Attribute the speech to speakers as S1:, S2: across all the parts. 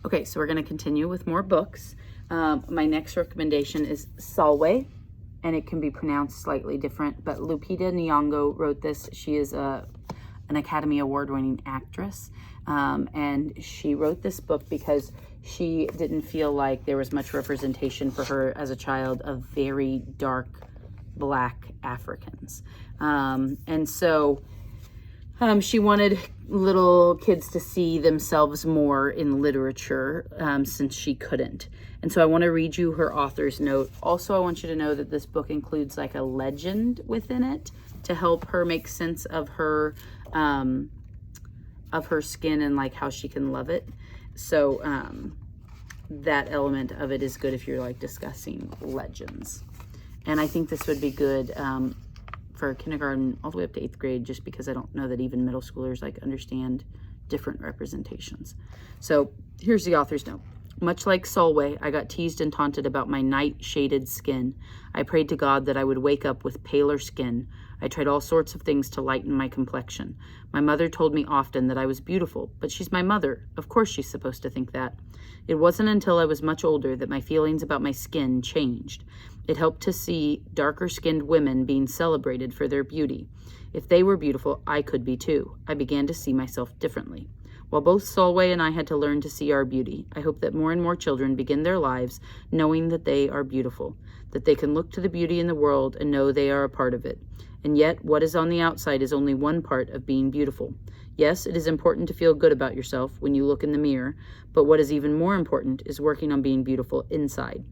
S1: Okay, so we're going to continue with more books. My next recommendation is Solway, and it can be pronounced slightly different, but Lupita Nyong'o wrote this. She is an Academy Award-winning actress, and she wrote this book because she didn't feel like there was much representation for her as a child of very dark Black Africans. And so she wanted little kids to see themselves more in literature since she couldn't. And so I want to read you her author's note. Also, I want you to know that this book includes like a legend within it to help her make sense of her skin and like how she can love it. So that element of it is good if you're like discussing legends. And I think this would be good for kindergarten all the way up to 8th grade, just because I don't know that even middle schoolers like understand different representations. So here's the author's note. Much like Solway, I got teased and taunted about my night-shaded skin. I prayed to God that I would wake up with paler skin. I tried all sorts of things to lighten my complexion. My mother told me often that I was beautiful, but she's my mother. Of course she's supposed to think that. It wasn't until I was much older that my feelings about my skin changed. It helped to see darker-skinned women being celebrated for their beauty. If they were beautiful, I could be too. I began to see myself differently. While both Solway and I had to learn to see our beauty, I hope that more and more children begin their lives knowing that they are beautiful, that they can look to the beauty in the world and know they are a part of it. And yet, what is on the outside is only one part of being beautiful. Yes, it is important to feel good about yourself when you look in the mirror, but what is even more important is working on being beautiful inside.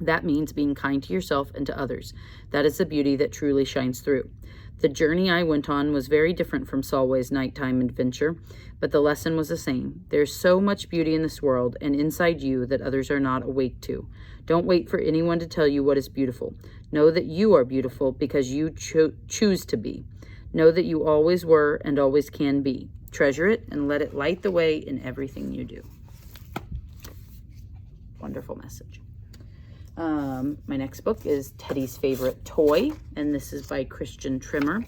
S1: That means being kind to yourself and to others. That is the beauty that truly shines through. The journey I went on was very different from Solway's nighttime adventure, but the lesson was the same. There's so much beauty in this world and inside you that others are not awake to. Don't wait for anyone to tell you what is beautiful. Know that you are beautiful because you choose to be. Know that you always were and always can be. Treasure it and let it light the way in everything you do. Wonderful message. My next book is Teddy's Favorite Toy, and this is by Christian Trimmer.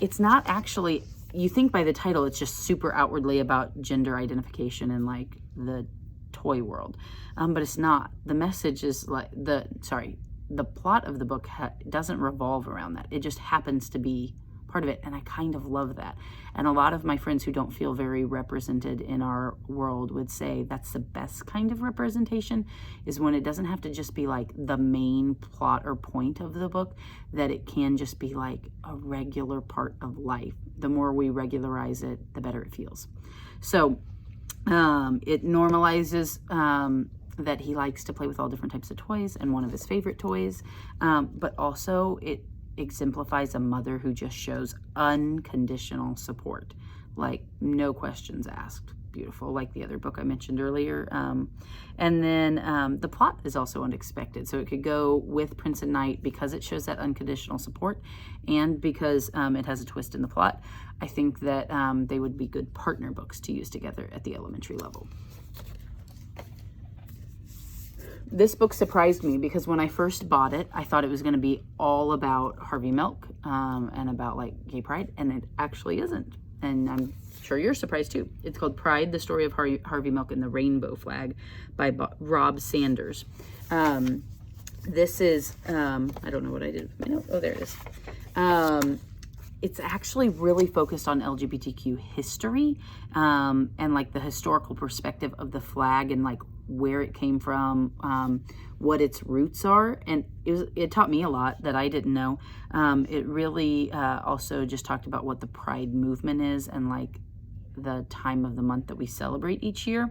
S1: It's not actually, you think by the title, it's just super outwardly about gender identification and like the toy world, but it's not. The message is like, the plot of the book doesn't revolve around that. It just happens to be part of it, and I kind of love that. And a lot of my friends who don't feel very represented in our world would say that's the best kind of representation, is when it doesn't have to just be like the main plot or point of the book, that it can just be like a regular part of life. The more we regularize it, the better it feels. So it normalizes that he likes to play with all different types of toys, and one of his favorite toys, but also it exemplifies a mother who just shows unconditional support, like no questions asked. Beautiful, like the other book I mentioned earlier. And then the plot is also unexpected, so it could go with Prince and Knight because it shows that unconditional support, and because it has a twist in the plot. I think that they would be good partner books to use together at the elementary level. This book surprised me because when I first bought it, I thought it was going to be all about Harvey Milk and about like gay pride, and it actually isn't. And I'm sure you're surprised too. It's called Pride, the Story of Harvey Milk and the Rainbow Flag by Rob Sanders. This is, I don't know what I did with my note. Oh, there it is. It's actually really focused on LGBTQ history and like the historical perspective of the flag and like where it came from, what its roots are. And it taught me a lot that I didn't know. It really also just talked about what the Pride movement is and like the time of the month that we celebrate each year.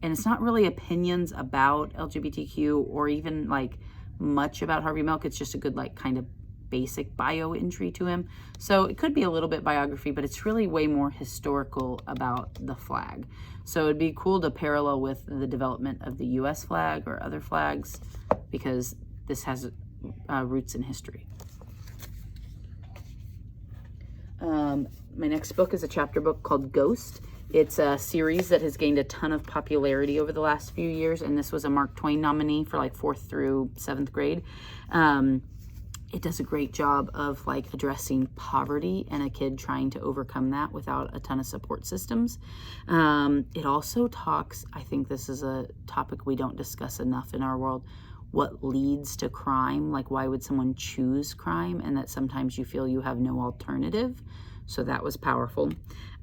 S1: And it's not really opinions about LGBTQ or even like much about Harvey Milk. It's just a good like kind of basic bio entry to him. So it could be a little bit biography, but it's really way more historical about the flag. So it'd be cool to parallel with the development of the US flag or other flags, because this has roots in history. My next book is a chapter book called Ghost. It's a series that has gained a ton of popularity over the last few years, and this was a Mark Twain nominee for like 4th through 7th grade. it does a great job of like addressing poverty and a kid trying to overcome that without a ton of support systems. It also talks, I think this is a topic we don't discuss enough in our world, what leads to crime, like why would someone choose crime, and that sometimes you feel you have no alternative. So that was powerful.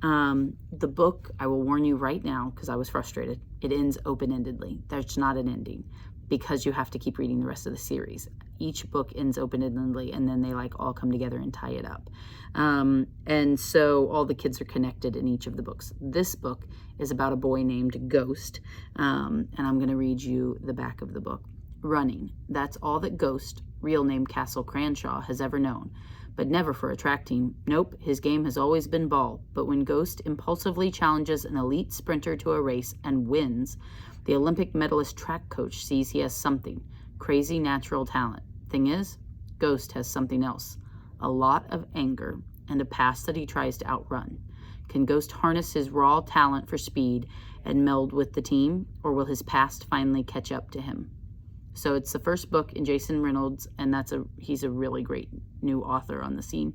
S1: The book, I will warn you right now, because I was frustrated, it ends open-endedly. There's not an ending, because you have to keep reading the rest of the series. Each book ends open-endedly, and then they like all come together and tie it up. And so all the kids are connected in each of the books. This book is about a boy named Ghost, and I'm going to read you the back of the book. Running, that's all that Ghost, real name Castle Cranshaw, has ever known. But never for attracting. Nope, his game has always been ball. But when Ghost impulsively challenges an elite sprinter to a race and wins, the Olympic medalist track coach sees he has something, crazy natural talent. Thing is, Ghost has something else, a lot of anger and a past that he tries to outrun. Can Ghost harness his raw talent for speed and meld with the team, or will his past finally catch up to him? So it's the first book in Jason Reynolds, and he's a really great new author on the scene.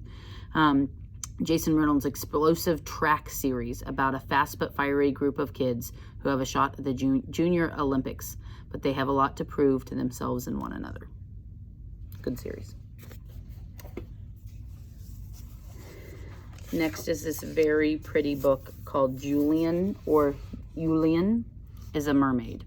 S1: Jason Reynolds' explosive track series about a fast but fiery group of kids who have a shot at the Junior Olympics, but they have a lot to prove to themselves and one another. Good series. Next is this very pretty book called Julian is a Mermaid.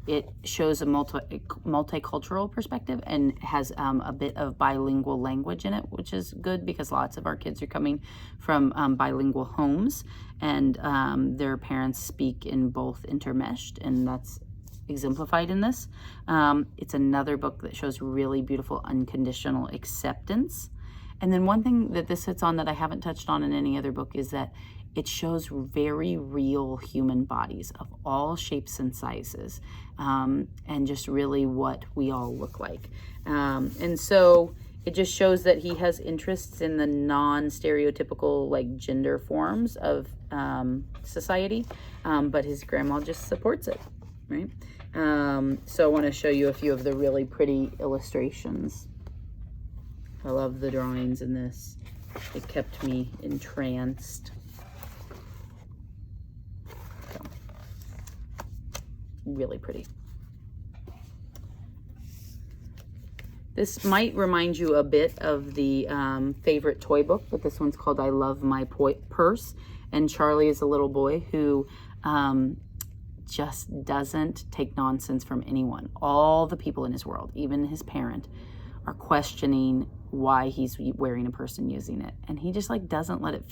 S1: It shows a multicultural perspective and has a bit of bilingual language in it, which is good because lots of our kids are coming from bilingual homes, and their parents speak in both intermeshed, and that's exemplified in this. It's another book that shows really beautiful unconditional acceptance. And then one thing that this hits on that I haven't touched on in any other book is that it shows very real human bodies of all shapes and sizes, and just really what we all look like. And so it just shows that he has interests in the non-stereotypical like gender forms of society, but his grandma just supports it, right? So I want to show you a few of the really pretty illustrations. I love the drawings in this. It kept me entranced. Really pretty. This might remind you a bit of the favorite toy book, but this one's called I Love My Purse, and Charlie is a little boy who just doesn't take nonsense from anyone. All the people in his world, even his parent, are questioning why he's wearing a purse and using it, and he just like doesn't let it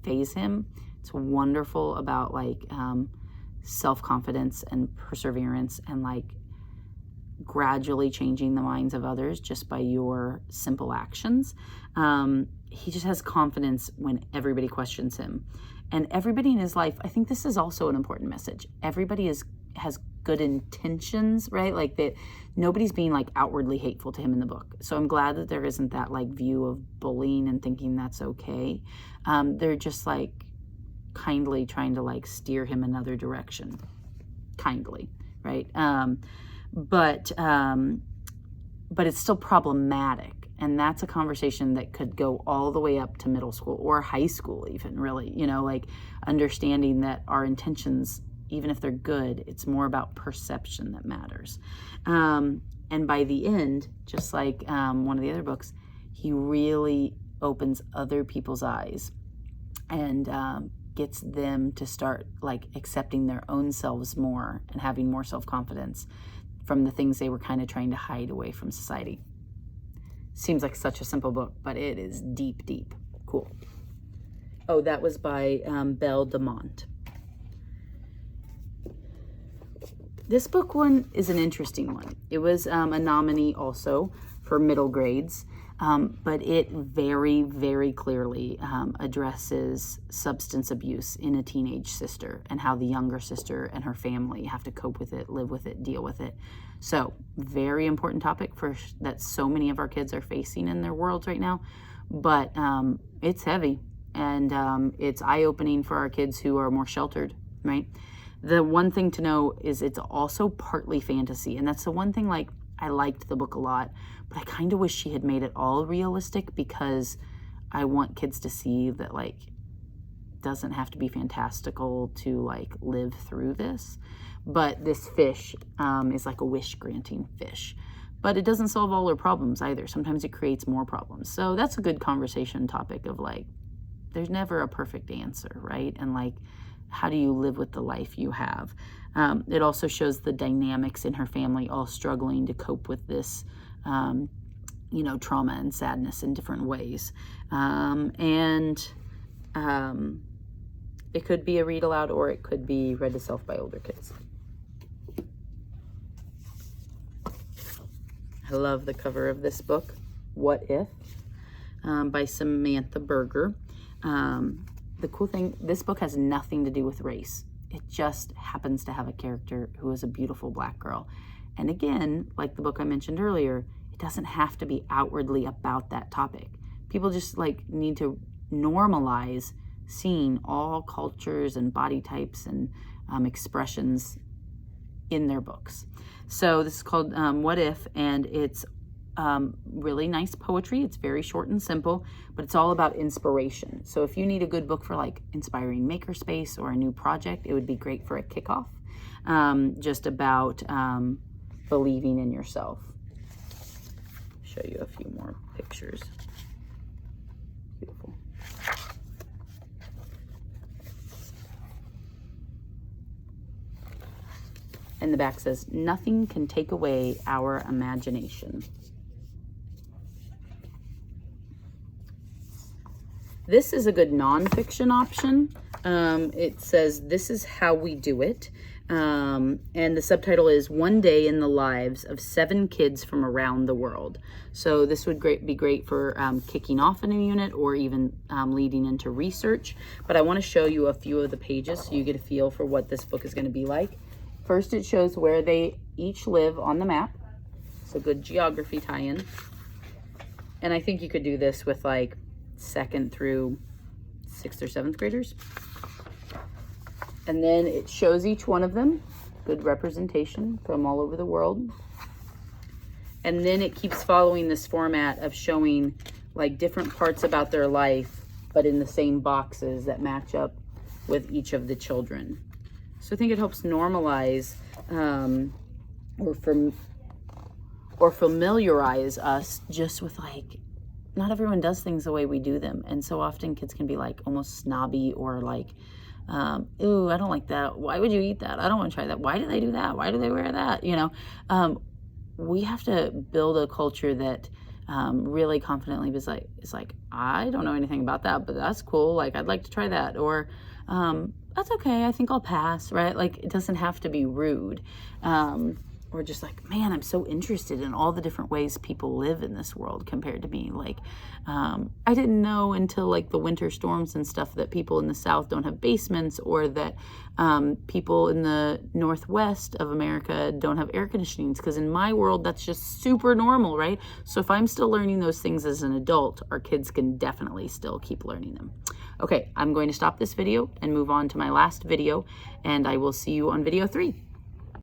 S1: faze him. It's wonderful about like self-confidence and perseverance and like gradually changing the minds of others just by your simple actions. He just has confidence when everybody questions him, and everybody in his life, I think this is also an important message. Everybody has good intentions, right? Like that nobody's being like outwardly hateful to him in the book. So I'm glad that there isn't that like view of bullying and thinking that's okay. They're just like kindly trying to like steer him another direction, kindly, right? But it's still problematic, and that's a conversation that could go all the way up to middle school or high school even, really, like understanding that our intentions, even if they're good, it's more about perception that matters. And by the end, just like one of the other books, he really opens other people's eyes and gets them to start like accepting their own selves more and having more self-confidence from the things they were kind of trying to hide away from society. Seems like such a simple book, but it is deep, deep. Cool. Oh, that was by Belle Demont. This book one is an interesting one. It was a nominee also for middle grades, but it very, very clearly addresses substance abuse in a teenage sister and how the younger sister and her family have to cope with it, live with it, deal with it. So very important topic that so many of our kids are facing in their worlds right now, but it's heavy, and it's eye-opening for our kids who are more sheltered, right? The one thing to know is it's also partly fantasy, and that's the one thing, like, I liked the book a lot, but I kind of wish she had made it all realistic, because I want kids to see that, like, doesn't have to be fantastical to, like, live through this. But this fish is like a wish granting fish, but it doesn't solve all our problems either. Sometimes it creates more problems. So that's a good conversation topic of, like, there's never a perfect answer, right? And, like, how do you live with the life you have? It also shows the dynamics in her family all struggling to cope with this, you know, trauma and sadness in different ways. It could be a read aloud, or it could be read to self by older kids. I love the cover of this book, What If, by Samantha Berger. The cool thing, this book has nothing to do with race. It just happens to have a character who is a beautiful Black girl. And again, like the book I mentioned earlier, it doesn't have to be outwardly about that topic. People just, like, need to normalize seeing all cultures and body types and expressions in their books. So this is called What If, and it's really nice poetry. It's very short and simple, but it's all about inspiration. So if you need a good book for, like, inspiring makerspace or a new project, it would be great for a kickoff, just about believing in yourself. Show you a few more pictures. Beautiful. And the back says, nothing can take away our imagination. This is a good nonfiction option. It says, This Is How We Do It. And the subtitle is One Day in the Lives of 7 Kids from Around the World. So this would be great for kicking off a new unit, or even leading into research. But I want to show you a few of the pages so you get a feel for what this book is going to be like. First, it shows where they each live on the map. So good geography tie-in. And I think you could do this with, like, 2nd through 6th or 7th graders. And then it shows each one of them, good representation from all over the world. And then it keeps following this format of showing, like, different parts about their life, but in the same boxes that match up with each of the children. So I think it helps normalize or familiarize us just with, like, not everyone does things the way we do them. And so often kids can be, like, almost snobby, or like, ooh, I don't like that. Why would you eat that? I don't want to try that. Why do they do that? Why do they wear that? You know, we have to build a culture that really confidently is like, I don't know anything about that, but that's cool. Like, I'd like to try that. Or, that's okay, I think I'll pass, right? Like, it doesn't have to be rude. Or just like, man, I'm so interested in all the different ways people live in this world compared to me. Like, I didn't know until, like, the winter storms and stuff that people in the South don't have basements, or that people in the Northwest of America don't have air conditionings, because in my world, that's just super normal, right? So if I'm still learning those things as an adult, our kids can definitely still keep learning them. Okay, I'm going to stop this video and move on to my last video, and I will see you on video 3.